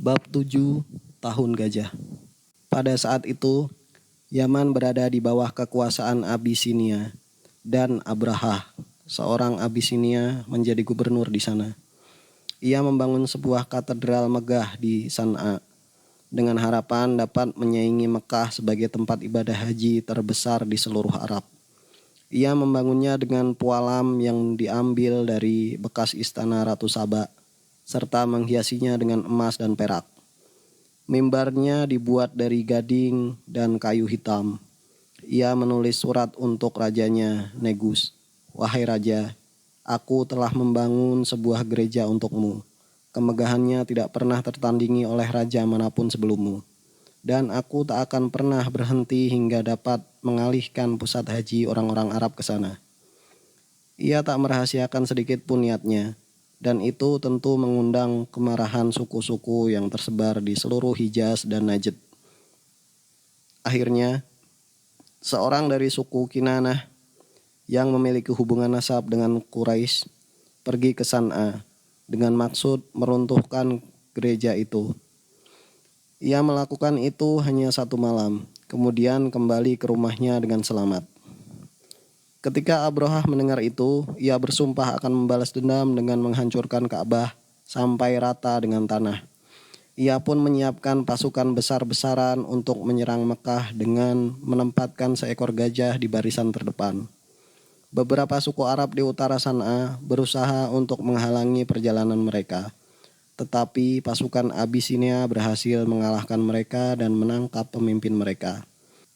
Bab 7 Tahun Gajah. Pada saat itu, Yaman berada di bawah kekuasaan Abisinia, dan Abraha, seorang Abisinia, menjadi gubernur di sana. Ia membangun sebuah katedral megah di San'a, dengan harapan dapat menyaingi Mekah sebagai tempat ibadah haji terbesar di seluruh Arab. Ia membangunnya dengan pualam yang diambil dari bekas istana Ratu Saba, serta menghiasinya dengan emas dan perak. Mimbarnya dibuat dari gading dan kayu hitam. Ia menulis surat untuk rajanya, Negus. Wahai raja, aku telah membangun sebuah gereja untukmu. Kemegahannya tidak pernah tertandingi oleh raja manapun sebelummu. Dan aku tak akan pernah berhenti hingga dapat mengalihkan pusat haji orang-orang Arab ke sana. Ia tak merahasiakan sedikit pun niatnya. Dan itu tentu mengundang kemarahan suku-suku yang tersebar di seluruh Hijaz dan Najd. Akhirnya, seorang dari suku Kinanah yang memiliki hubungan nasab dengan Quraisy pergi ke San'a dengan maksud meruntuhkan gereja itu. Ia melakukan itu hanya 1 malam, kemudian kembali ke rumahnya dengan selamat. Ketika Abraha mendengar itu, ia bersumpah akan membalas dendam dengan menghancurkan Ka'bah sampai rata dengan tanah. Ia pun menyiapkan pasukan besar-besaran untuk menyerang Mekah dengan menempatkan seekor gajah di barisan terdepan. Beberapa suku Arab di utara San'a berusaha untuk menghalangi perjalanan mereka, tetapi pasukan Abisinia berhasil mengalahkan mereka dan menangkap pemimpin mereka,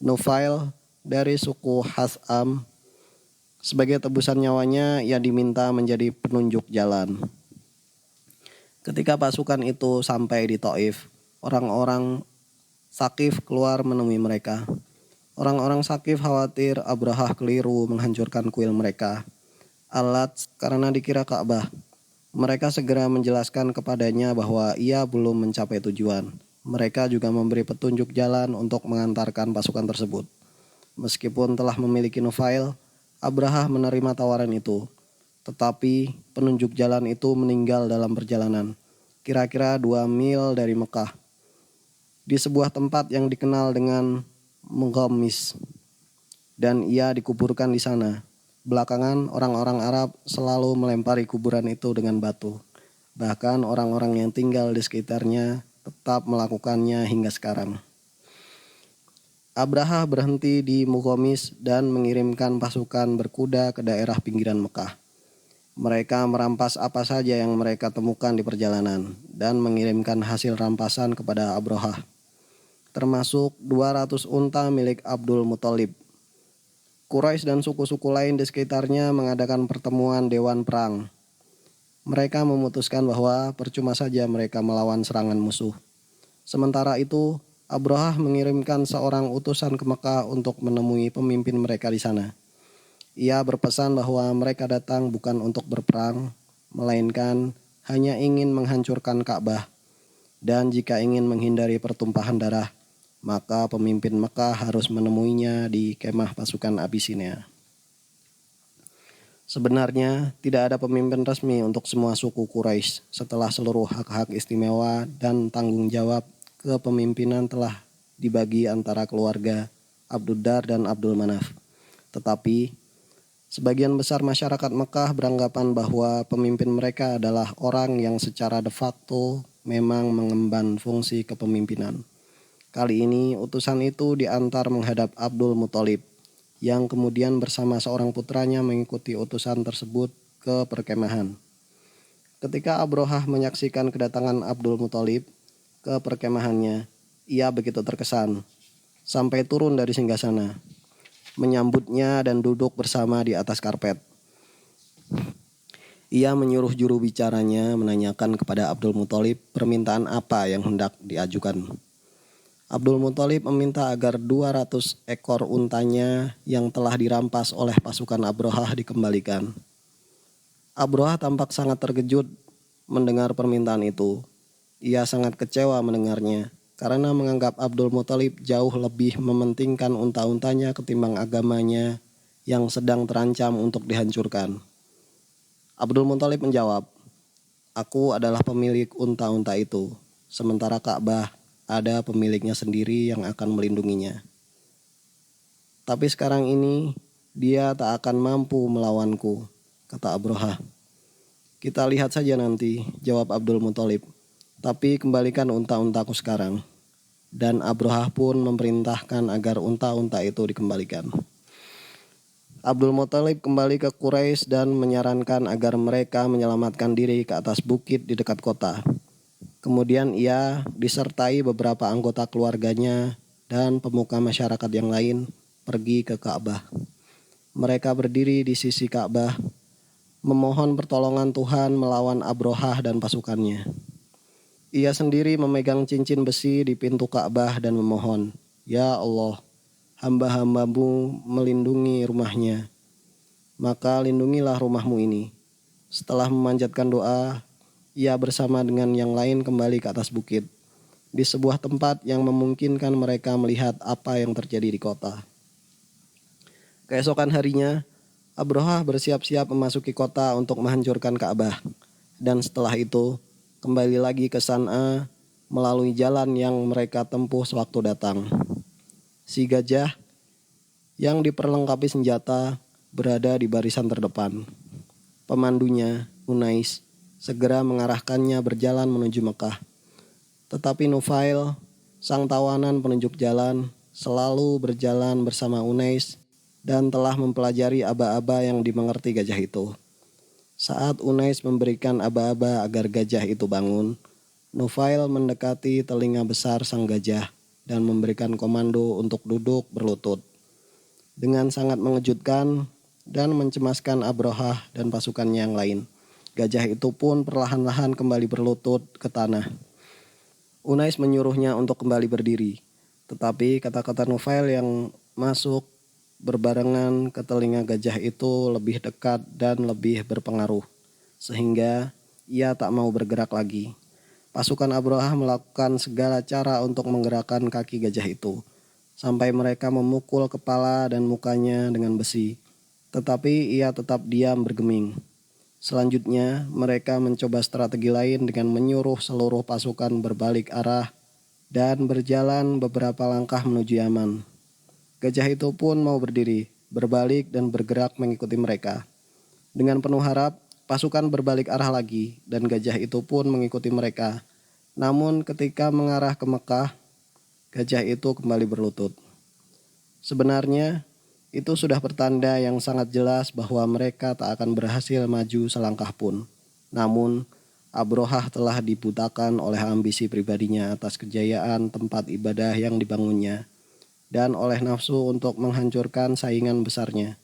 Nufail dari suku Has'am. Sebagai tebusan nyawanya, ia diminta menjadi penunjuk jalan. Ketika pasukan itu sampai di Taif, orang-orang Sakif keluar menemui mereka. Orang-orang Sakif khawatir Abraha keliru menghancurkan kuil mereka, Alat, karena dikira Ka'bah. Mereka segera menjelaskan kepadanya bahwa ia belum mencapai tujuan. Mereka juga memberi petunjuk jalan untuk mengantarkan pasukan tersebut. Meskipun telah memiliki Nufail, Abraha menerima tawaran itu, tetapi penunjuk jalan itu meninggal dalam perjalanan, kira-kira 2 mil dari Mekah, di sebuah tempat yang dikenal dengan Mughamis, dan ia dikuburkan di sana. Belakangan, orang-orang Arab selalu melempari kuburan itu dengan batu. Bahkan orang-orang yang tinggal di sekitarnya tetap melakukannya hingga sekarang. Abraha berhenti di Mughamis dan mengirimkan pasukan berkuda ke daerah pinggiran Mekah. Mereka merampas apa saja yang mereka temukan di perjalanan dan mengirimkan hasil rampasan kepada Abraha, termasuk 200 unta milik Abdul Muthalib. Quraisy dan suku-suku lain di sekitarnya mengadakan pertemuan dewan perang. Mereka memutuskan bahwa percuma saja mereka melawan serangan musuh. Sementara itu, Abraha mengirimkan seorang utusan ke Mekah untuk menemui pemimpin mereka di sana. Ia berpesan bahwa mereka datang bukan untuk berperang, melainkan hanya ingin menghancurkan Ka'bah. Dan jika ingin menghindari pertumpahan darah, maka pemimpin Mekah harus menemuinya di kemah pasukan Abisinia. Sebenarnya, tidak ada pemimpin resmi untuk semua suku Quraisy setelah seluruh hak-hak istimewa dan tanggung jawab kepemimpinan telah dibagi antara keluarga Abduddar dan Abdul Manaf. Tetapi, sebagian besar masyarakat Mekah beranggapan bahwa pemimpin mereka adalah orang yang secara de facto memang mengemban fungsi kepemimpinan. Kali ini, utusan itu diantar menghadap Abdul Muthalib, yang kemudian bersama seorang putranya mengikuti utusan tersebut ke perkemahan. Ketika Abraha menyaksikan kedatangan Abdul Muthalib ke perkemahannya, ia begitu terkesan, sampai turun dari singgasana, menyambutnya dan duduk bersama di atas karpet. Ia menyuruh juru bicaranya menanyakan kepada Abdul Muthalib permintaan apa yang hendak diajukan. Abdul Muthalib meminta agar 200 ekor untanya yang telah dirampas oleh pasukan Abraha dikembalikan. Abraha tampak sangat terkejut mendengar permintaan itu. Ia sangat kecewa mendengarnya karena menganggap Abdul Muthalib jauh lebih mementingkan unta-untanya ketimbang agamanya yang sedang terancam untuk dihancurkan. Abdul Muthalib menjawab, "Aku adalah pemilik unta-unta itu. sementara Ka'bah ada pemiliknya sendiri yang akan melindunginya. Tapi sekarang ini dia tak akan mampu melawanku, kata Abraha. Kita lihat saja nanti, jawab Abdul Muthalib. Tapi kembalikan unta-untaku sekarang. Dan Abraha pun memerintahkan agar unta-unta itu dikembalikan. Abdul Muthalib kembali ke Quraisy dan menyarankan agar mereka menyelamatkan diri ke atas bukit di dekat kota. Kemudian ia disertai beberapa anggota keluarganya dan pemuka masyarakat yang lain pergi ke Ka'bah. Mereka berdiri di sisi Ka'bah, memohon pertolongan Tuhan melawan Abraha dan pasukannya. Ia sendiri memegang cincin besi di pintu Ka'bah dan memohon, "Ya Allah, hamba-hambamu melindungi rumahnya, maka lindungilah rumahmu ini." Setelah memanjatkan doa, ia bersama dengan yang lain kembali ke atas bukit, di sebuah tempat yang memungkinkan mereka melihat apa yang terjadi di kota. Keesokan harinya, Abraha bersiap-siap memasuki kota untuk menghancurkan Ka'bah, dan setelah itu kembali lagi ke San'a melalui jalan yang mereka tempuh sewaktu datang. Si gajah yang diperlengkapi senjata berada di barisan terdepan. Pemandunya, Unais, segera mengarahkannya berjalan menuju Mekah. Tetapi Nufail, sang tawanan penunjuk jalan, selalu berjalan bersama Unais dan telah mempelajari aba-aba yang dimengerti gajah itu. Saat Unais memberikan aba-aba agar gajah itu bangun, Nufail mendekati telinga besar sang gajah dan memberikan komando untuk duduk berlutut. Dengan sangat mengejutkan dan mencemaskan Abraha dan pasukannya yang lain, gajah itu pun perlahan-lahan kembali berlutut ke tanah. Unais menyuruhnya untuk kembali berdiri, tetapi kata-kata Nufail yang masuk berbarengan ke telinga gajah itu lebih dekat dan lebih berpengaruh, sehingga ia tak mau bergerak lagi. Pasukan Abraha melakukan segala cara untuk menggerakkan kaki gajah itu, sampai mereka memukul kepala dan mukanya dengan besi. Tetapi ia tetap diam bergeming. Selanjutnya, mereka mencoba strategi lain dengan menyuruh seluruh pasukan berbalik arah dan berjalan beberapa langkah menuju Yaman. Gajah itu pun mau berdiri, berbalik dan bergerak mengikuti mereka. Dengan penuh harap, pasukan berbalik arah lagi dan gajah itu pun mengikuti mereka. Namun ketika mengarah ke Mekah, gajah itu kembali berlutut. Sebenarnya, itu sudah pertanda yang sangat jelas bahwa mereka tak akan berhasil maju selangkah pun. Namun, Abraha telah dibutakan oleh ambisi pribadinya atas kejayaan tempat ibadah yang dibangunnya, dan oleh nafsu untuk menghancurkan saingan besarnya.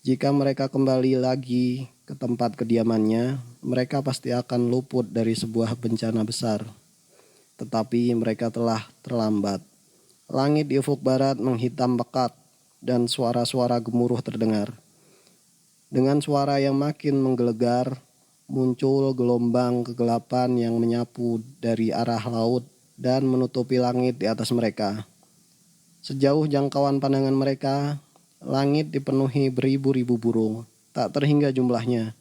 Jika mereka kembali lagi ke tempat kediamannya, mereka pasti akan luput dari sebuah bencana besar. Tetapi mereka telah terlambat. Langit di ufuk barat menghitam pekat dan suara-suara gemuruh terdengar. Dengan suara yang makin menggelegar, muncul gelombang kegelapan yang menyapu dari arah laut dan menutupi langit di atas mereka. Sejauh jangkauan pandangan mereka, langit dipenuhi beribu-ribu burung, tak terhingga jumlahnya.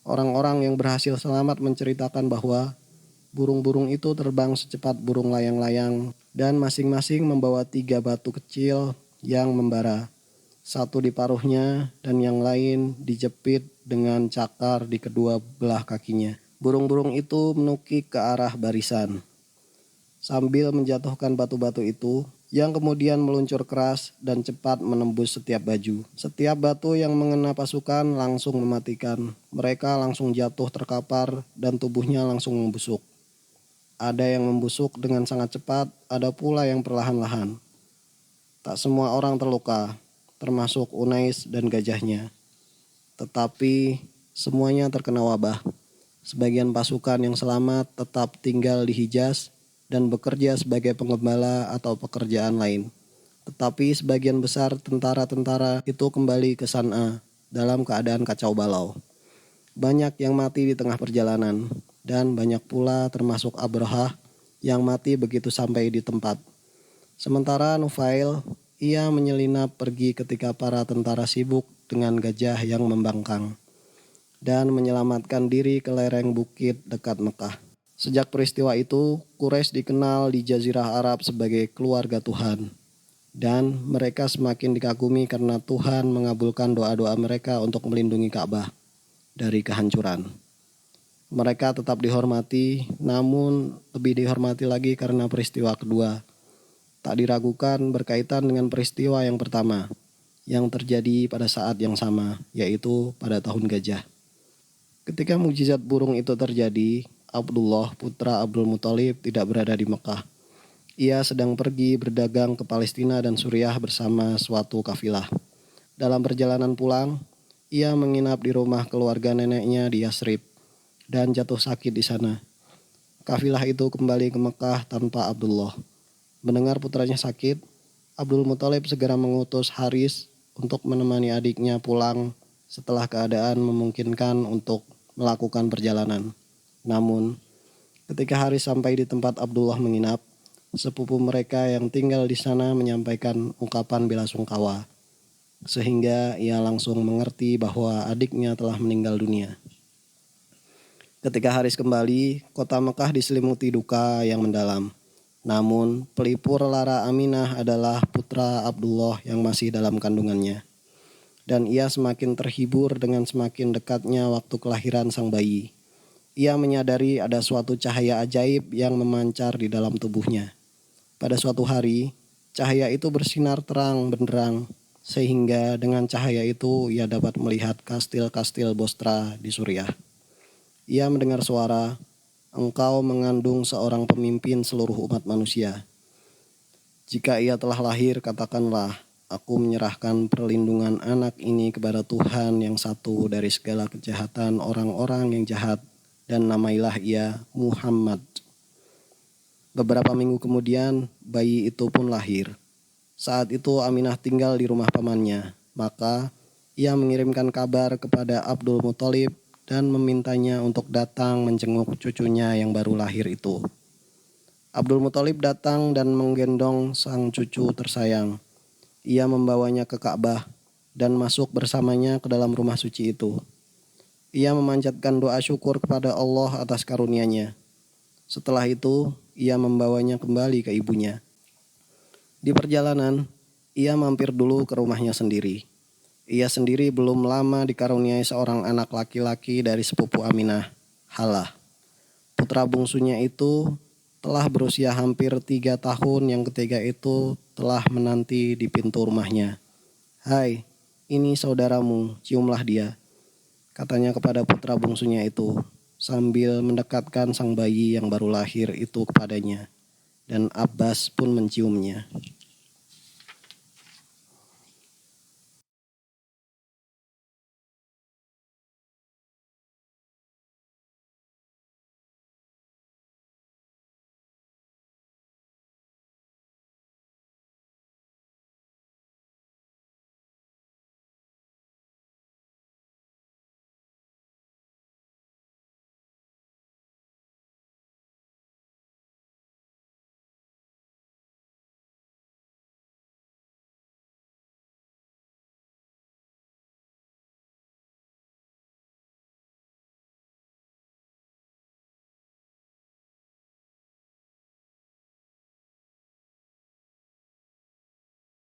Orang-orang yang berhasil selamat menceritakan bahwa burung-burung itu terbang secepat burung layang-layang dan masing-masing membawa 3 batu kecil yang membara. Satu di paruhnya dan yang lain dijepit dengan cakar di kedua belah kakinya. Burung-burung itu menukik ke arah barisan sambil menjatuhkan batu-batu itu, yang kemudian meluncur keras dan cepat menembus setiap baju. Setiap batu yang mengena pasukan langsung mematikan. Mereka langsung jatuh terkapar dan tubuhnya langsung membusuk. Ada yang membusuk dengan sangat cepat, ada pula yang perlahan-lahan. Tak semua orang terluka, termasuk Unais dan gajahnya. Tetapi semuanya terkena wabah. Sebagian pasukan yang selamat tetap tinggal di Hijaz dan bekerja sebagai penggembala atau pekerjaan lain. Tetapi sebagian besar tentara-tentara itu kembali ke San'a dalam keadaan kacau balau. Banyak yang mati di tengah perjalanan, dan banyak pula termasuk Abraha yang mati begitu sampai di tempat. Sementara Nufail, ia menyelinap pergi ketika para tentara sibuk dengan gajah yang membangkang, dan menyelamatkan diri ke lereng bukit dekat Mekah. Sejak peristiwa itu, Quraisy dikenal di Jazirah Arab sebagai keluarga Tuhan. Dan mereka semakin dikagumi karena Tuhan mengabulkan doa-doa mereka untuk melindungi Ka'bah dari kehancuran. Mereka tetap dihormati, namun lebih dihormati lagi karena peristiwa kedua. Tak diragukan berkaitan dengan peristiwa yang pertama, yang terjadi pada saat yang sama, yaitu pada tahun gajah. Ketika mukjizat burung itu terjadi, Abdullah putra Abdul Muthalib tidak berada di Mekah. Ia sedang pergi berdagang ke Palestina dan Suriah bersama suatu kafilah. Dalam perjalanan pulang, ia menginap di rumah keluarga neneknya di Yasrib dan jatuh sakit di sana. Kafilah itu kembali ke Mekah tanpa Abdullah. Mendengar putranya sakit, Abdul Muthalib segera mengutus Haris untuk menemani adiknya pulang setelah keadaan memungkinkan untuk melakukan perjalanan. Namun, ketika Haris sampai di tempat Abdullah menginap, sepupu mereka yang tinggal di sana menyampaikan ungkapan bela sungkawa, sehingga ia langsung mengerti bahwa adiknya telah meninggal dunia. Ketika Haris kembali, kota Mekah diselimuti duka yang mendalam. Namun, pelipur lara Aminah adalah putra Abdullah yang masih dalam kandungannya. Dan ia semakin terhibur dengan semakin dekatnya waktu kelahiran sang bayi. Ia menyadari ada suatu cahaya ajaib yang memancar di dalam tubuhnya. Pada suatu hari, cahaya itu bersinar terang benderang, sehingga dengan cahaya itu ia dapat melihat kastil-kastil Bostra di Suriah. Ia mendengar suara, "Engkau mengandung seorang pemimpin seluruh umat manusia. Jika ia telah lahir, katakanlah, aku menyerahkan perlindungan anak ini kepada Tuhan yang satu dari segala kejahatan orang-orang yang jahat, dan namailah ia Muhammad." Beberapa minggu kemudian, bayi itu pun lahir. Saat itu Aminah tinggal di rumah pamannya, maka ia mengirimkan kabar kepada Abdul Muthalib dan memintanya untuk datang menjenguk cucunya yang baru lahir itu. Abdul Muthalib datang dan menggendong sang cucu tersayang. Ia membawanya ke Ka'bah dan masuk bersamanya ke dalam rumah suci itu. Ia memanjatkan doa syukur kepada Allah atas karunia-Nya. Setelah itu, ia membawanya kembali ke ibunya. Di perjalanan, ia mampir dulu ke rumahnya sendiri. Ia sendiri belum lama dikaruniai seorang anak laki-laki dari sepupu Aminah, Halah. Putra bungsunya itu telah berusia hampir 3 tahun, yang ketiga itu telah menanti di pintu rumahnya. "Hai, ini saudaramu, ciumlah dia," katanya kepada putra bungsunya itu, sambil mendekatkan sang bayi yang baru lahir itu kepadanya, dan Abbas pun menciumnya.